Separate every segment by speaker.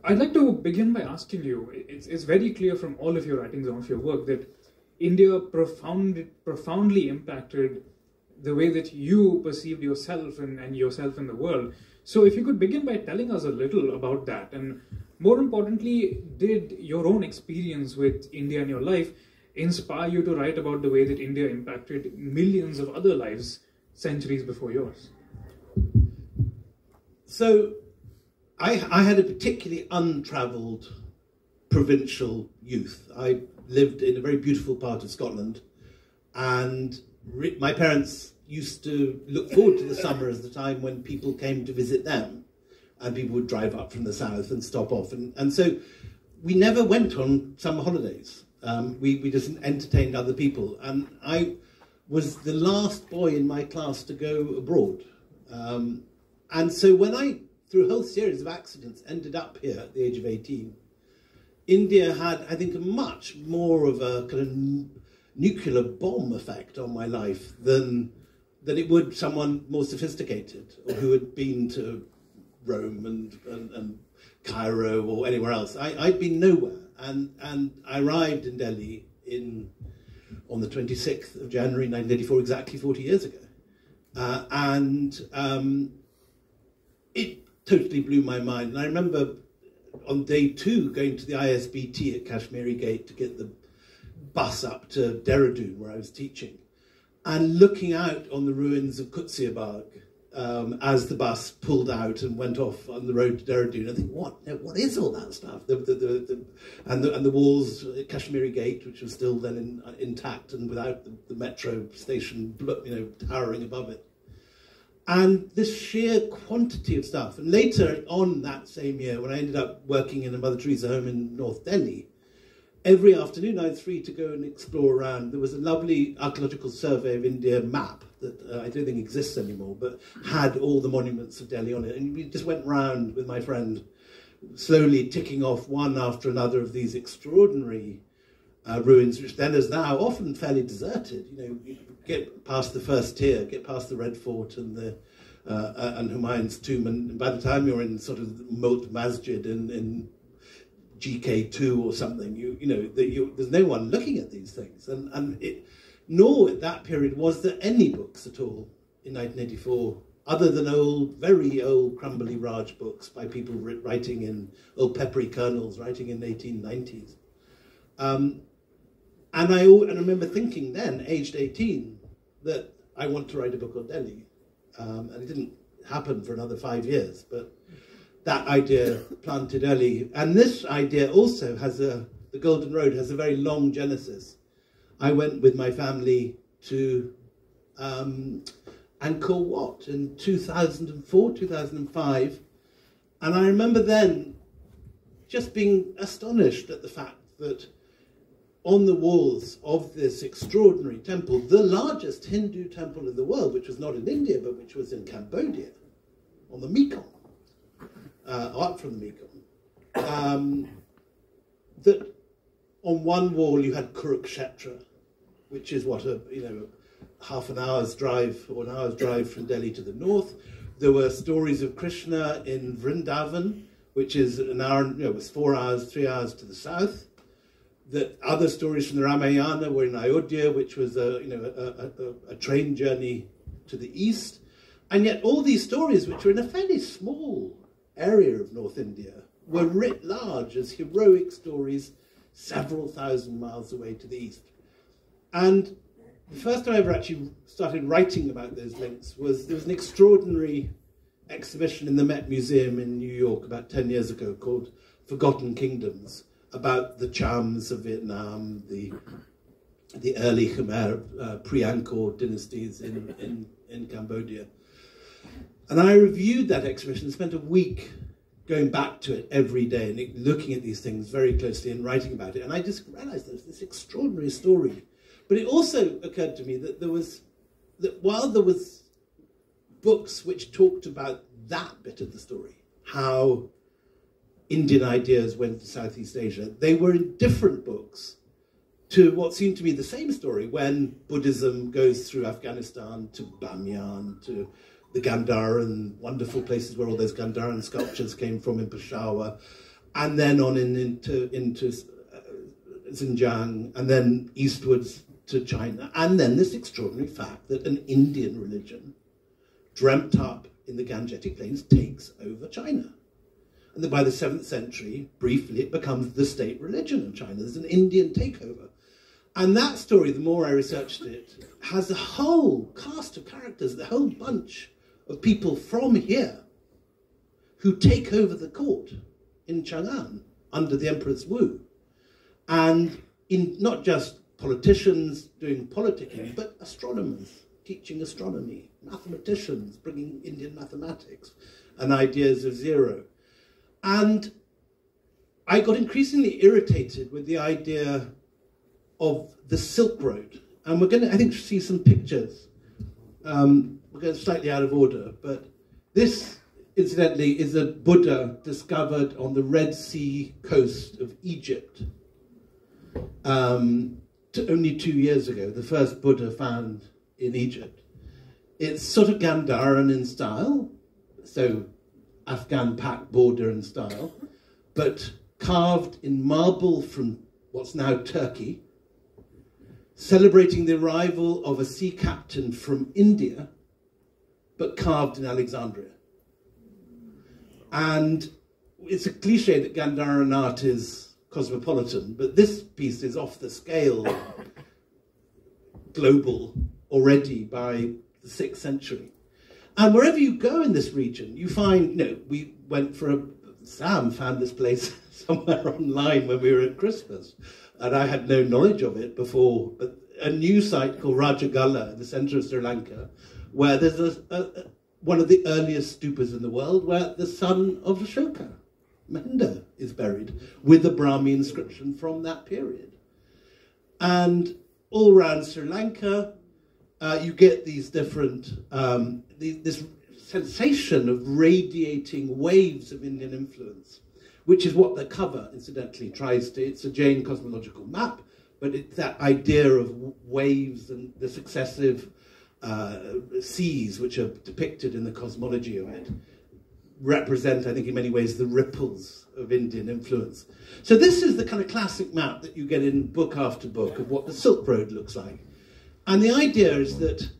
Speaker 1: I'd like to begin by asking you, it's very clear from all of your writings and all of your work that India profoundly impacted the way that you perceived yourself and yourself in the world. So if you could begin by telling us a little about that, and more importantly, did your own experience with India in your life inspire you to write about the way that India impacted millions of other lives centuries before yours?
Speaker 2: So I had a particularly untravelled provincial youth. I lived in a very beautiful part of Scotland, and my parents used to look forward to the summer as the time when people came to visit them, and people would drive up from the south and stop off. And so we never went on summer holidays. We just entertained other people. And I was the last boy in my class to go abroad. And so when I, through a whole series of accidents, ended up here at the age of 18, India had, I think, a much more of a kind of nuclear bomb effect on my life than it would someone more sophisticated or who had been to Rome and Cairo or anywhere else. I'd been nowhere, and I arrived in Delhi on the 26th of January 1984, exactly 40 years ago. It totally blew my mind. And I remember on day 2 going to the ISBT at Kashmiri Gate to get the bus up to Dehradun, where I was teaching, and looking out on the ruins of Kutsiabag as the bus pulled out and went off on the road to Dehradun. I think, what is all that stuff? And the walls at Kashmiri Gate, which was still then intact and without the metro station, towering above it. And this sheer quantity of stuff. And later on that same year, when I ended up working in a Mother Teresa home in North Delhi, every afternoon I was free to go and explore around. There was a lovely archaeological survey of India map that I don't think exists anymore, but had all the monuments of Delhi on it. And we just went round with my friend, slowly ticking off one after another of these extraordinary ruins, which then is now often fairly deserted. You get past the first tier, get past the Red Fort and Humayun's tomb, and by the time you're in sort of the Moat Masjid in GK2 or something, there's no one looking at these things, nor at that period was there any books at all in 1984, other than very old, crumbly Raj books by people writing in old peppery kernels, writing in the 1890s. And I remember thinking then, aged 18, that I want to write a book on Delhi. And it didn't happen for another 5 years, but that idea planted early. And this idea also has the Golden Road has a very long genesis. I went with my family to Angkor Wat in 2004, 2005. And I remember then just being astonished at the fact that on the walls of this extraordinary temple, the largest Hindu temple in the world, which was not in India, but which was in Cambodia, on the Mekong, up from the Mekong, that on one wall you had Kurukshetra, which is what half an hour's drive or an hour's drive from Delhi to the north. There were stories of Krishna in Vrindavan, which is an hour, it was 4 hours, 3 hours to the south. That other stories from the Ramayana were in Ayodhya, which was a train journey to the east. And yet all these stories, which were in a fairly small area of North India, were writ large as heroic stories several thousand miles away to the east. And the first time I ever actually started writing about those links was there was an extraordinary exhibition in the Met Museum in New York about 10 years ago called Forgotten Kingdoms, about the Chams of Vietnam, the early Khmer pre-Angkor dynasties in Cambodia. And I reviewed that exhibition and spent a week going back to it every day and looking at these things very closely and writing about it. And I just realized there was this extraordinary story. But it also occurred to me that while there was books which talked about that bit of the story, how Indian ideas went to Southeast Asia, they were in different books to what seemed to be the same story when Buddhism goes through Afghanistan to Bamyan, to the Gandharan, wonderful places where all those Gandharan sculptures came from in Peshawar, and then on into Xinjiang, and then eastwards to China, and then this extraordinary fact that an Indian religion, dreamt up in the Gangetic Plains, takes over China. And then by the 7th century, briefly, it becomes the state religion of China. There's an Indian takeover. And that story, the more I researched it, has a whole cast of characters, the whole bunch of people from here who take over the court in Chang'an under the Empress Wu. And in not just politicians doing politicking, but astronomers teaching astronomy, mathematicians bringing Indian mathematics and ideas of zero. And I got increasingly irritated with the idea of the Silk Road. And we're going to, I think, see some pictures. We're going slightly out of order, but this, incidentally, is a Buddha discovered on the Red Sea coast of Egypt only 2 years ago, the first Buddha found in Egypt. It's sort of Gandharan in style, so Afghan Pak border in style, but carved in marble from what's now Turkey, celebrating the arrival of a sea captain from India, but carved in Alexandria. And it's a cliche that Gandharan art is cosmopolitan, but this piece is off the scale, global already by the 6th century. And wherever you go in this region, you find, we went for Sam found this place somewhere online when we were at Christmas, and I had no knowledge of it before, but a new site called Rajagala in the centre of Sri Lanka, where there's one of the earliest stupas in the world, where the son of Ashoka, Mahinda, is buried, with a Brahmi inscription from that period. And all around Sri Lanka, you get these different, this sensation of radiating waves of Indian influence, which is what the cover, incidentally, tries to. It's a Jain cosmological map, but it's that idea of waves and the successive seas, which are depicted in the cosmology of it, represent, I think, in many ways, the ripples of Indian influence. So this is the kind of classic map that you get in book after book of what the Silk Road looks like. And the idea is that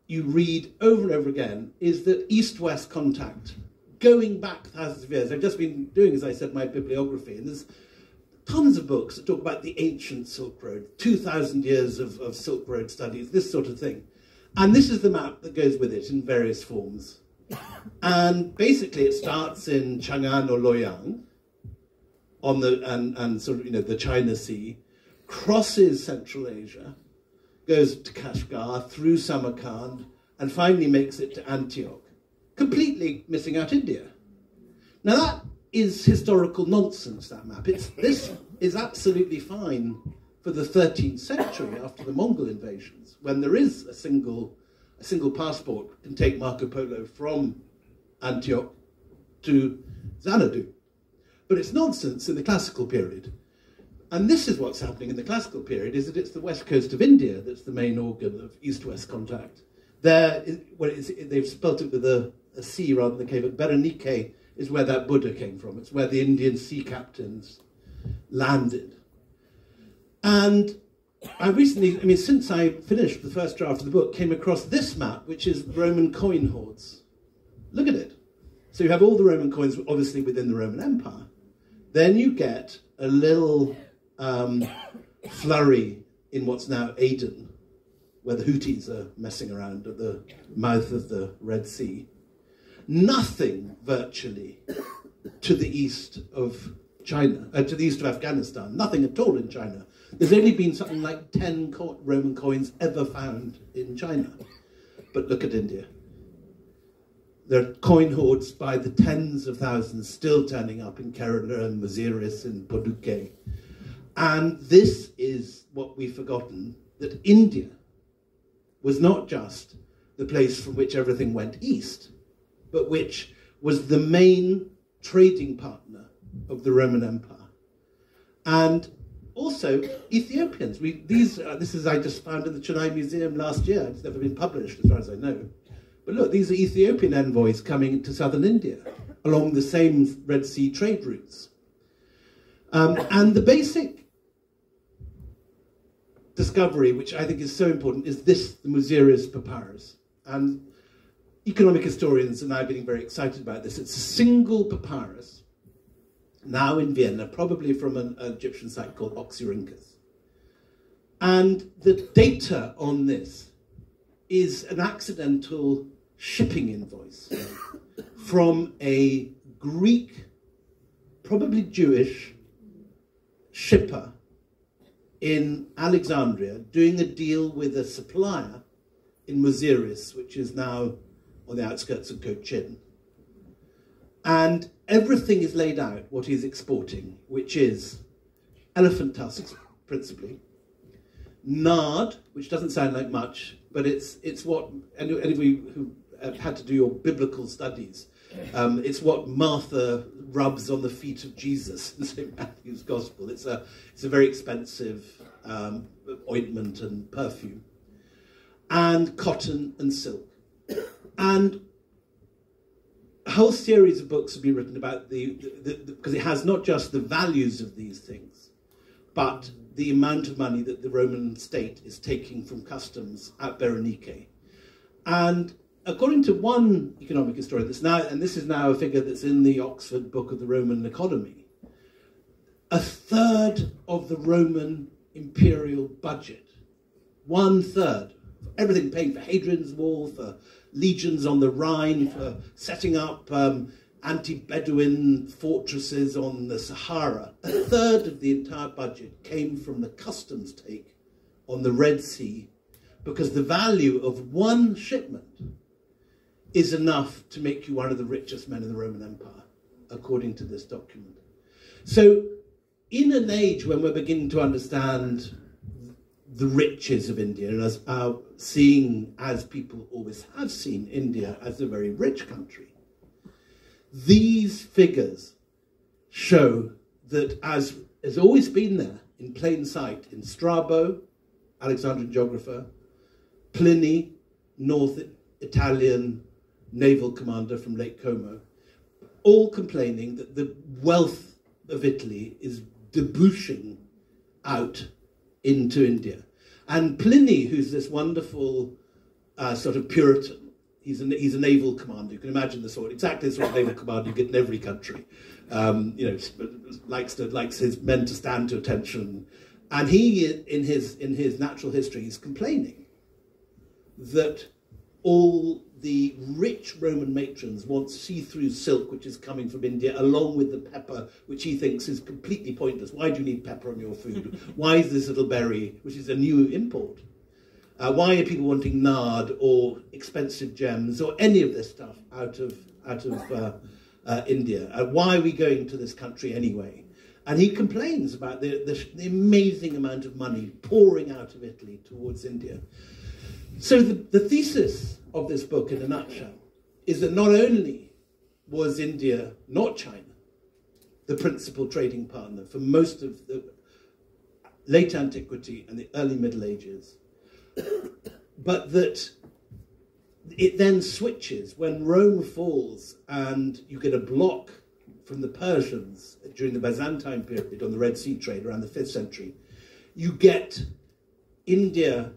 Speaker 2: you read over and over again is that east-west contact, going back thousands of years. I've just been doing, as I said, my bibliography, and there's tons of books that talk about the ancient Silk Road, 2,000 years of Silk Road studies, this sort of thing. And this is the map that goes with it in various forms. And basically it starts in Chang'an or Loyang, on the, and sort of, the China Sea, crosses Central Asia, goes to Kashgar, through Samarkand, and finally makes it to Antioch, completely missing out India. Now that is historical nonsense, that map. This is absolutely fine for the 13th century after the Mongol invasions, when there is a single passport can take Marco Polo from Antioch to Xanadu. But it's nonsense in the classical period. And this is what's happening in the classical period, is that it's the west coast of India that's the main organ of east-west contact. There, they've spelt it with a C rather than a K, but Berenike is where that Buddha came from. It's where the Indian sea captains landed. And I recently, since I finished the first draft of the book, came across this map, which is Roman coin hoards. Look at it. So you have all the Roman coins, obviously, within the Roman Empire. Then you get a little flurry in what's now Aden, where the Houthis are messing around at the mouth of the Red Sea. Nothing, virtually, to the east of China, to the east of Afghanistan. Nothing at all in China. There's only been something like 10 Roman coins ever found in China. But look at India. There are coin hoards by the tens of thousands still turning up in Kerala and Waziris and Paducah. And this is what we've forgotten, that India was not just the place from which everything went east, but which was the main trading partner of the Roman Empire. And also Ethiopians. This is I just found in the Chennai Museum last year. It's never been published as far as I know. But look, these are Ethiopian envoys coming to southern India along the same Red Sea trade routes. And the basic discovery, which I think is so important, is this, the Muziris papyrus. And economic historians are now getting very excited about this. It's a single papyrus, now in Vienna, probably from an Egyptian site called Oxyrhynchus. And the data on this is an accidental shipping invoice from a Greek, probably Jewish, shipper in Alexandria doing a deal with a supplier in Muziris, which is now on the outskirts of Cochin. And everything is laid out, what he's exporting, which is elephant tusks, principally, nard, which doesn't sound like much, but it's what, anybody who had to do your biblical studies, it's what Martha rubs on the feet of Jesus in St. Matthew's Gospel. It's a very expensive ointment and perfume. And cotton and silk. And a whole series of books have been written about because it has not just the values of these things, but the amount of money that the Roman state is taking from customs at Berenike. And according to one economic historian, and this is now a figure that's in the Oxford Book of the Roman Economy, a third of the Roman imperial budget, 1/3, everything paying for Hadrian's Wall, for legions on the Rhine, for setting up anti-Bedouin fortresses on the Sahara, a third of the entire budget came from the customs take on the Red Sea, because the value of one shipment is enough to make you one of the richest men in the Roman Empire, according to this document. So in an age when we're beginning to understand the riches of India, and as seeing, as people always have seen, India as a very rich country, these figures show that, as has always been there in plain sight in Strabo, Alexandrian geographer, Pliny, North Italian naval commander from Lake Como, all complaining that the wealth of Italy is debouching out into India. And Pliny, who's this wonderful sort of Puritan, he's a naval commander. You can imagine exactly the sort of naval commander you get in every country. Likes his men to stand to attention. And he, in his natural history, he's complaining that all the rich Roman matrons want see-through silk, which is coming from India, along with the pepper, which he thinks is completely pointless. Why do you need pepper on your food? Why is this little berry, which is a new import? Why are people wanting nard or expensive gems or any of this stuff out of India? Why are we going to this country anyway? And he complains about the amazing amount of money pouring out of Italy towards India. So the thesis of this book, in a nutshell, is that not only was India, not China, the principal trading partner for most of the late antiquity and the early Middle Ages, but that it then switches when Rome falls and you get a block from the Persians during the Byzantine period on the Red Sea trade around the 5th century. You get India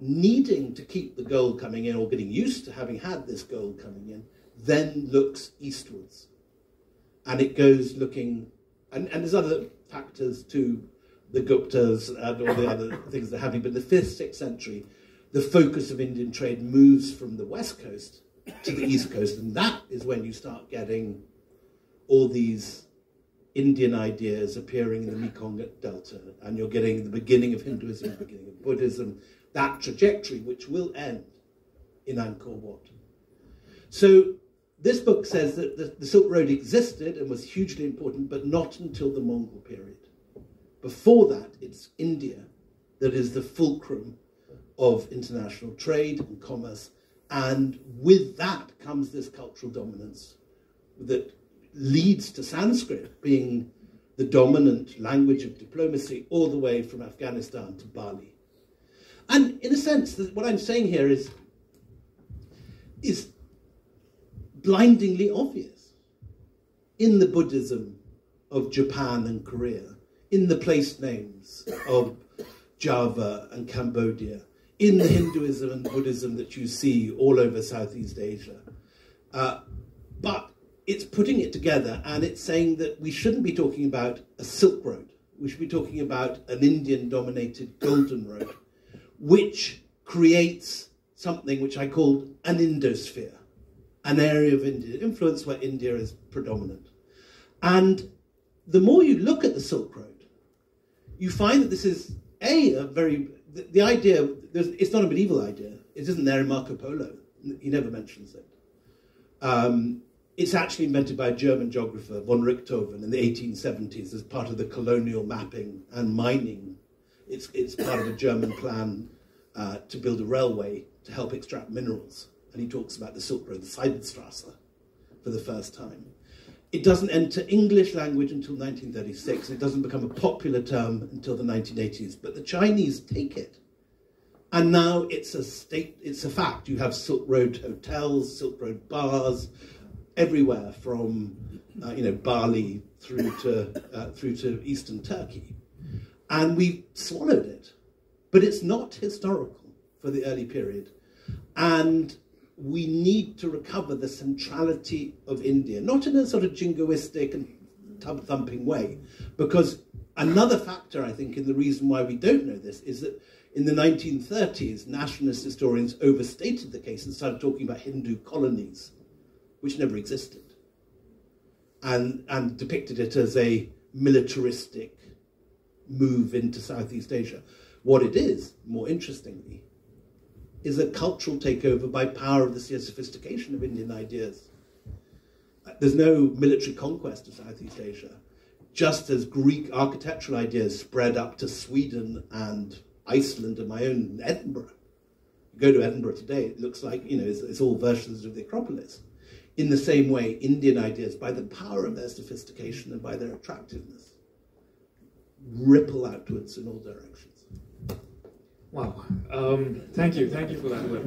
Speaker 2: needing to keep the gold coming in, or getting used to having had this gold coming in, then looks eastwards. And it goes looking, and there's other factors too, the Guptas and all the other things that are happening, but in the 5th, 6th century, the focus of Indian trade moves from the west coast to the east coast, and that is when you start getting all these Indian ideas appearing in the Mekong Delta, and you're getting the beginning of Hinduism, the beginning of Buddhism, that trajectory which will end in Angkor Wat. So this book says that the Silk Road existed and was hugely important, but not until the Mongol period. Before that, it's India that is the fulcrum of international trade and commerce, and with that comes this cultural dominance that leads to Sanskrit being the dominant language of diplomacy all the way from Afghanistan to Bali. And in a sense, what I'm saying here is blindingly obvious in the Buddhism of Japan and Korea, in the place names of Java and Cambodia, in the Hinduism and Buddhism that you see all over Southeast Asia. But it's putting it together, and it's saying that we shouldn't be talking about a Silk Road. We should be talking about an Indian-dominated Golden Road, which creates something which I called an Indosphere, an area of Indian influence where India is predominant. And the more you look at the Silk Road, you find that this is, the idea, it's not a medieval idea. It isn't there in Marco Polo. He never mentions it. It's actually invented by a German geographer, von Richthofen, in the 1870s as part of the colonial mapping and mining. It's part of a German plan to build a railway to help extract minerals. And he talks about the Silk Road, the Seidenstrasse, for the first time. It doesn't enter English language until 1936. It doesn't become a popular term until the 1980s. But the Chinese take it. And now it's a fact. You have Silk Road hotels, Silk Road bars, everywhere from Bali through to eastern Turkey. And we swallowed it. But it's not historical for the early period. And we need to recover the centrality of India, not in a sort of jingoistic and tub-thumping way, because another factor, I think, in the reason why we don't know this is that in the 1930s, nationalist historians overstated the case and started talking about Hindu colonies, which never existed, and depicted it as a militaristic move into Southeast Asia. What it is, more interestingly, is a cultural takeover by power of the sheer sophistication of Indian ideas. There's no military conquest of Southeast Asia, just as Greek architectural ideas spread up to Sweden and Iceland and my own Edinburgh. You go to Edinburgh today, it looks like, it's all versions of the Acropolis. In the same way, Indian ideas, by the power of their sophistication and by their attractiveness, ripple outwards in all directions.
Speaker 1: Wow. Thank you for that, Will.